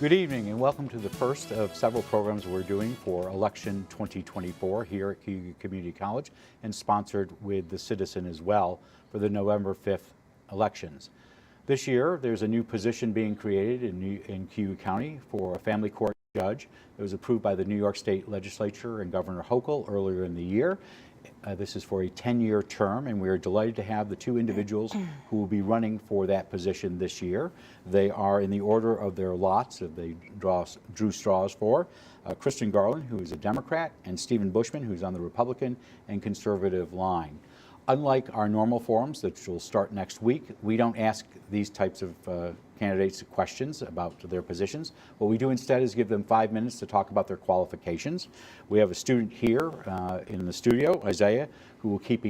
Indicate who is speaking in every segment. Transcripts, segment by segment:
Speaker 1: Good evening and welcome to the first of several programs we're doing for election 2024 here at Cayuga Community College and sponsored with the Citizen as well for the November 5th elections. This year there's a new position being created in Cayuga County for a family court judge. It was approved by the New York State Legislature and Governor Hochul earlier in the year. This is for a 10-year term, and we are delighted to have the two individuals who will be running for that position this year. They are in the order of their lots that they drew straws for. Kristin Garland, who is a Democrat, and Buschman, who's on the Republican and conservative line. Unlike our normal forums that will start next week, we don't ask these types of candidates questions about their positions. What we do instead is give them 5 minutes to talk about their qualifications. We have a student here in the studio, Isaiah, who will keep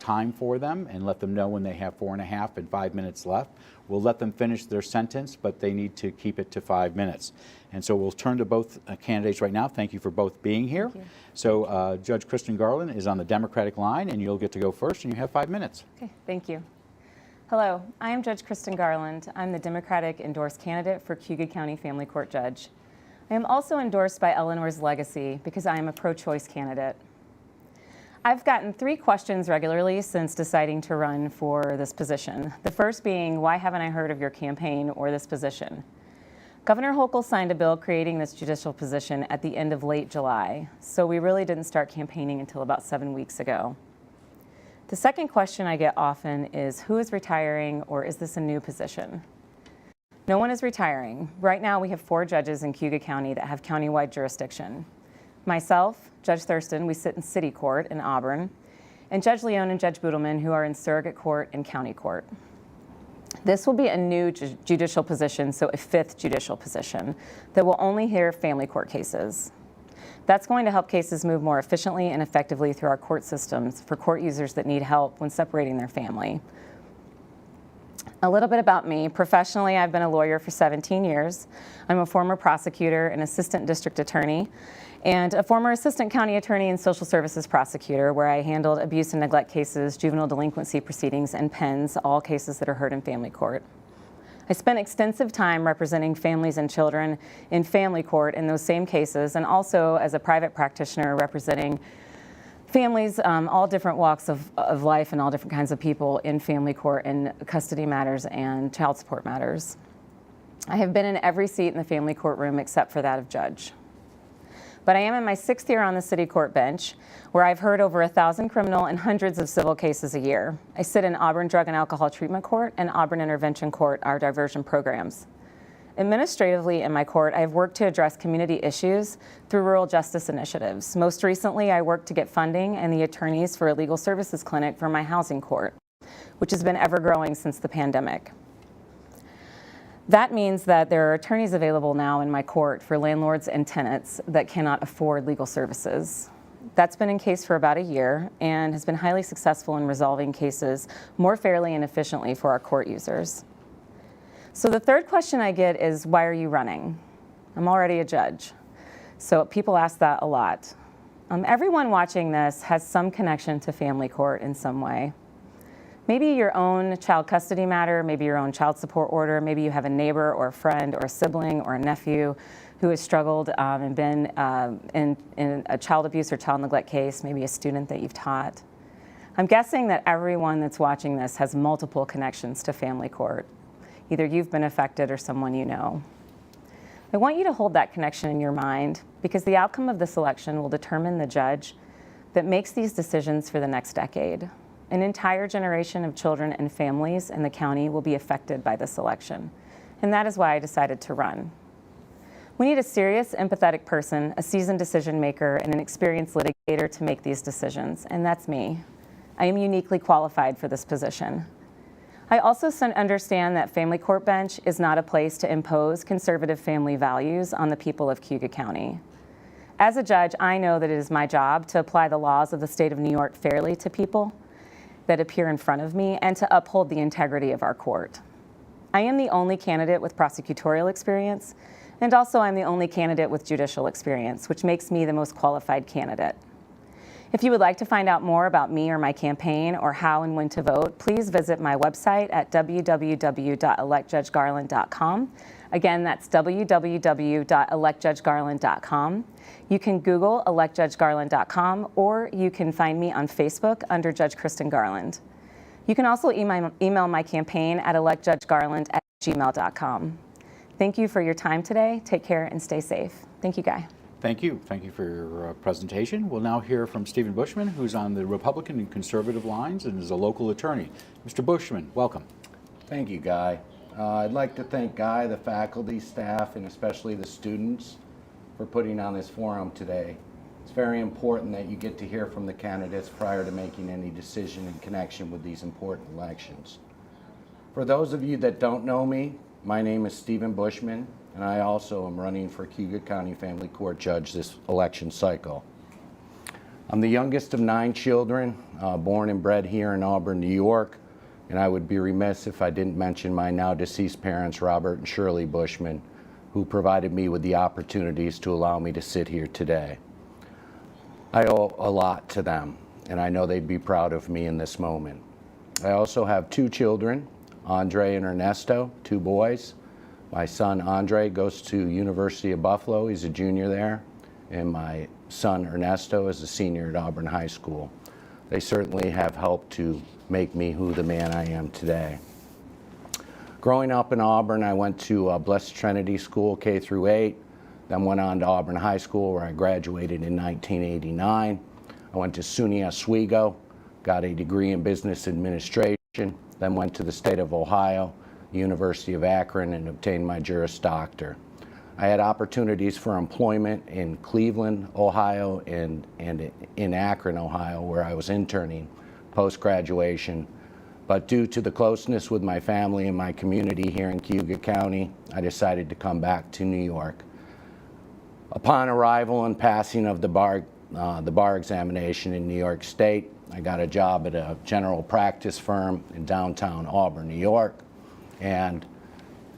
Speaker 1: time for them and let them know when they have 4.5 and 5 minutes left. We'll let them finish their sentence, but they need to keep it to 5 minutes. And so we'll turn to both candidates right now. Thank you for both being here. So Judge Kristin Garland is on the Democratic line, and you'll get to go first, and you have 5 minutes.
Speaker 2: Okay, thank you. Hello, I am Judge Kristin Garland. I'm the Democratic endorsed candidate for Cayuga County Family Court Judge. I am also endorsed by Eleanor's Legacy because I am a pro-choice candidate. I've gotten 3 questions regularly since deciding to run for this position. The first being, why haven't I heard of your campaign or this position? Governor Hochul signed a bill creating this judicial position at the end of late July, so we really didn't start campaigning until about 7 weeks ago. The second question I get often is, who is retiring, or is this a new position? No one is retiring. Right now we have 4 judges in Cayuga County that have countywide jurisdiction. Myself, Judge Thurston, we sit in City Court in Auburn, and Judge Leone and Judge Budelman, who are in Surrogate Court and County Court. This will be a new judicial position, so a 5th judicial position that will only hear family court cases. That's going to help cases move more efficiently and effectively through our court systems for court users that need help when separating their family. A little bit about me. Professionally, I've been a lawyer for 17 years. I'm a former prosecutor and assistant district attorney, and a former assistant county attorney and social services prosecutor, where I handled abuse and neglect cases, juvenile delinquency proceedings, and PENs, all cases that are heard in family court. I spent extensive time representing families and children in family court in those same cases, and also as a private practitioner representing families, all different walks of life and all different kinds of people in family court in custody matters and child support matters. I have been in every seat in the family courtroom except for that of judge. But I am in my 6th year on the city court bench, where I've heard over 1,000 criminal and hundreds of civil cases a year. I sit in Auburn Drug and Alcohol Treatment Court and Auburn Intervention Court, our diversion programs. Administratively in my court, I've worked to address community issues through rural justice initiatives. Most recently, I worked to get funding and the attorneys for a legal services clinic for my housing court, which has been ever growing since the pandemic. That means that there are attorneys available now in my court for landlords and tenants that cannot afford legal services. That's been in case for about a year and has been highly successful in resolving cases more fairly and efficiently for our court users. So the third question I get is, why are you running? I'm already a judge. So people ask that a lot. Everyone watching this has some connection to family court in some way. Maybe your own child custody matter, maybe your own child support order, maybe you have a neighbor or a friend or a sibling or a nephew who has struggled and been in a child abuse or child neglect case, maybe a student that you've taught. I'm guessing that everyone that's watching this has multiple connections to family court. Either you've been affected or someone you know. I want you to hold that connection in your mind, because the outcome of this election will determine the judge that makes these decisions for the next decade. An entire generation of children and families in the county will be affected by this election, and that is why I decided to run. We need a serious, empathetic person, a seasoned decision maker, and an experienced litigator to make these decisions, and that's me. I am uniquely qualified for this position. I also understand that family court bench is not a place to impose conservative family values on the people of Cayuga County. As a judge, I know that it is my job to apply the laws of the state of New York fairly to people that appear in front of me and to uphold the integrity of our court. I am the only candidate with prosecutorial experience, and also I'm the only candidate with judicial experience, which makes me the most qualified candidate. If you would like to find out more about me or my campaign or how and when to vote, please visit my website at www.electjudgegarland.com. Again, that's www.electjudgegarland.com. You can Google electjudgegarland.com, or you can find me on Facebook under Judge Kristin Garland. You can also email my campaign at electjudgegarland@gmail.com. Thank you for your time today. Take care and stay safe. Thank you, Guy.
Speaker 1: Thank you. Thank you for your presentation. We'll now hear from Stephen Buschman, who's on the Republican and conservative lines and is a local attorney. Mr. Buschman, welcome.
Speaker 3: Thank you, Guy. I'd like to thank Guy, the faculty, staff, and especially the students for putting on this forum today. It's very important that you get to hear from the candidates prior to making any decision in connection with these important elections. For those of you that don't know me, my name is Stephen Buschman, and I also am running for Cayuga County Family Court Judge this election cycle. I'm the youngest of 9 children, born and bred here in Auburn, New York, and I would be remiss if I didn't mention my now deceased parents, Robert and Shirley Buschman, who provided me with the opportunities to allow me to sit here today. I owe a lot to them, and I know they'd be proud of me in this moment. I also have 2 children, Andre and Ernesto, 2 boys. My son Andre goes to University of Buffalo, he's a junior there, and my son Ernesto is a senior at Auburn High School. They certainly have helped to make me who the man I am today. Growing up in Auburn, I went to Blessed Trinity School, K through 8, then went on to Auburn High School, where I graduated in 1989. I went to SUNY Oswego, got a degree in business administration, then went to the state of Ohio, University of Akron, and obtained my Juris Doctor. I had opportunities for employment in Cleveland, Ohio, and in Akron, Ohio, where I was interning post-graduation. But due to the closeness with my family and my community here in Cayuga County, I decided to come back to New York. Upon arrival and passing of the bar examination in New York State, I got a job at a general practice firm in downtown Auburn, New York. And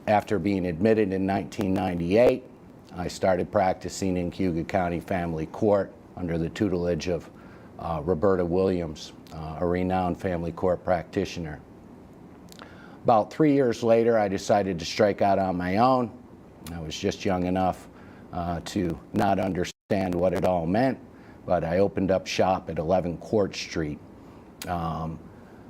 Speaker 3: after being admitted in 1998, I started practicing in Cayuga County Family Court under the tutelage of Roberta Williams, a renowned family court practitioner. About 3 years later, I decided to strike out on my own. I was just young enough to not understand what it all meant, but I opened up shop at 11 Court Street.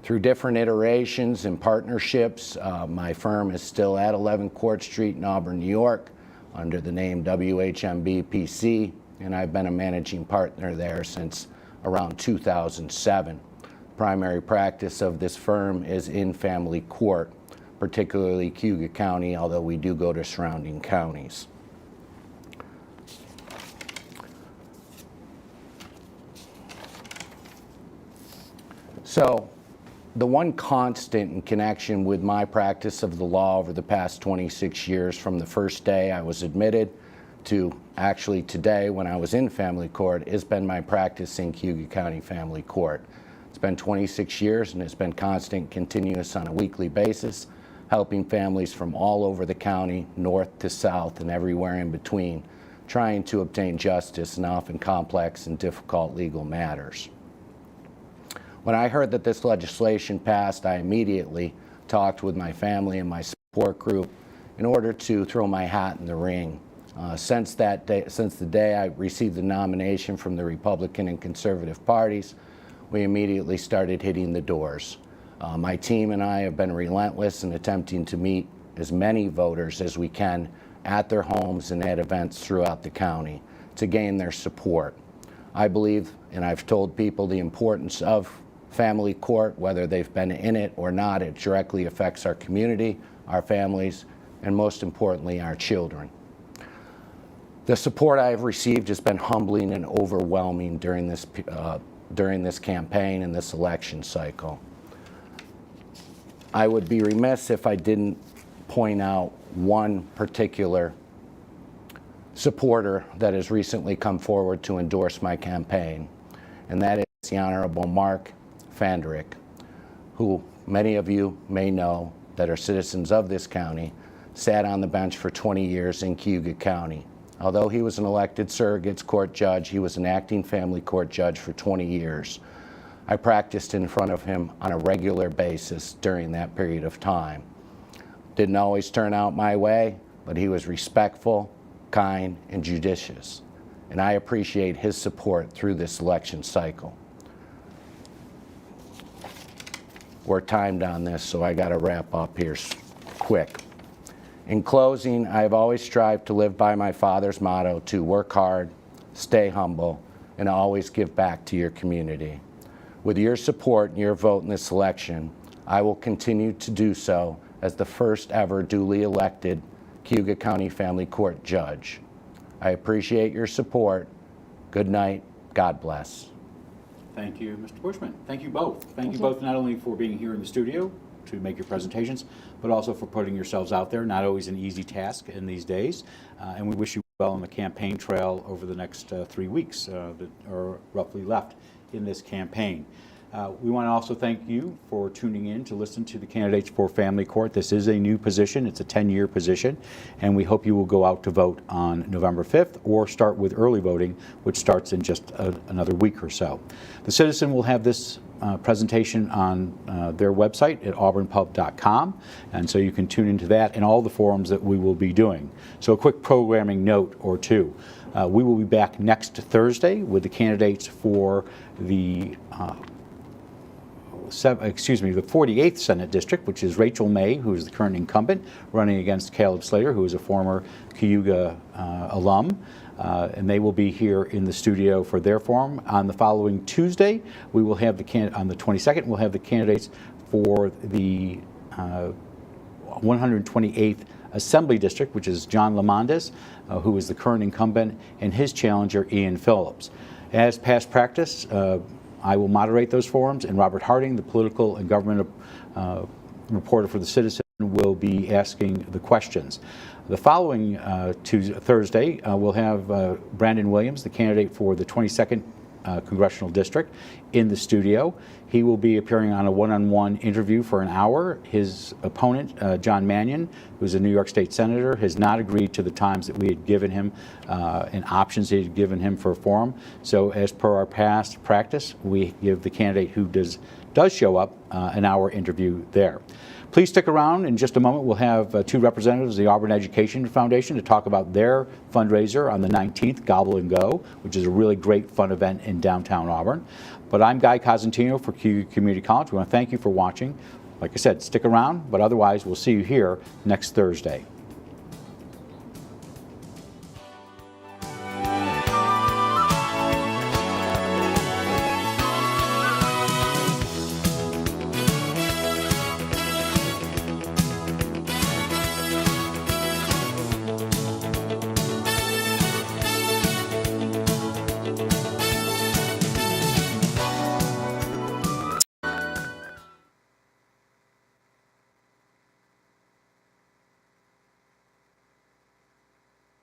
Speaker 3: Through different iterations and partnerships, my firm is still at 11 Court Street in Auburn, New York, under the name WHMB PC, and I've been a managing partner there since around 2007. Primary practice of this firm is in family court, particularly Cayuga County, although we do go to surrounding counties. So, the one constant in connection with my practice of the law over the past 26 years, from the first day I was admitted to actually today when I was in family court, has been my practice in Cayuga County Family Court. It's been 26 years, and it's been constant, continuous on a weekly basis, helping families from all over the county, north to south and everywhere in between, trying to obtain justice in often complex and difficult legal matters. When I heard that this legislation passed, I immediately talked with my family and my support group in order to throw my hat in the ring. Since the day I received the nomination from the Republican and conservative parties, we immediately started hitting the doors. My team and I have been relentless in attempting to meet as many voters as we can at their homes and at events throughout the county to gain their support. I believe, and I've told people, the importance of family court, whether they've been in it or not. It directly affects our community, our families, and most importantly, our children. The support I have received has been humbling and overwhelming during this campaign and this election cycle. I would be remiss if I didn't point out one particular supporter that has recently come forward to endorse my campaign, and that is the Honorable Mark Fanderick, who many of you may know that are citizens of this county, sat on the bench for 20 years in Cayuga County. Although he was an elected surrogates court judge, he was an acting family court judge for 20 years. I practiced in front of him on a regular basis during that period of time. Didn't always turn out my way, but he was respectful, kind, and judicious. And I appreciate his support through this election cycle. We're timed on this, so I got to wrap up here quick. In closing, I have always strived to live by my father's motto to work hard, stay humble, and always give back to your community. With your support and your vote in this election, I will continue to do so as the first ever duly elected Cayuga County Family Court Judge. I appreciate your support. Good night. God bless.
Speaker 1: Thank you, Mr. Buschman. Thank you both. Thank you both not only for being here in the studio to make your presentations, but also for putting yourselves out there. Not always an easy task in these days. And we wish you well on the campaign trail over the next 3 weeks that are roughly left in this campaign. We want to also thank you for tuning in to listen to the candidates for family court. This is a new position. It's a 10-year position, and we hope you will go out to vote on November 5th or start with early voting, which starts in just another week or so. The Citizen will have this presentation on their website at auburnpub.com, and so you can tune into that and all the forums that we will be doing. So a quick programming note or two. We will be back next Thursday with the candidates for the the 48th Senate District, which is Rachel May, who is the current incumbent, running against Caleb Slater, who is a former Cayuga alum. And they will be here in the studio for their forum. On the following Tuesday, we will have on the 22nd, we'll have the candidates for the 128th Assembly District, which is John Lamondes, who is the current incumbent, and his challenger, Ian Phillips. As past practice, I will moderate those forums, and Robert Harding, the political and government reporter for the Citizen, will be asking the questions. The following Thursday, we'll have Brandon Williams, the candidate for the 22nd Congressional District, in the studio. He will be appearing on a one-on-one interview for an hour. His opponent, John Mannion, who's a New York State Senator, has not agreed to the times that we had given him and options he had given him for a forum. So as per our past practice, we give the candidate who does show up an hour interview there. Please stick around. In just a moment, we'll have two representatives of the Auburn Education Foundation to talk about their fundraiser on the 19th, Gobble and Go, which is a really great fun event in downtown Auburn. But I'm Guy Cosentino for Cayuga Community College. We want to thank you for watching. Like I said, stick around, but otherwise we'll see you here next Thursday.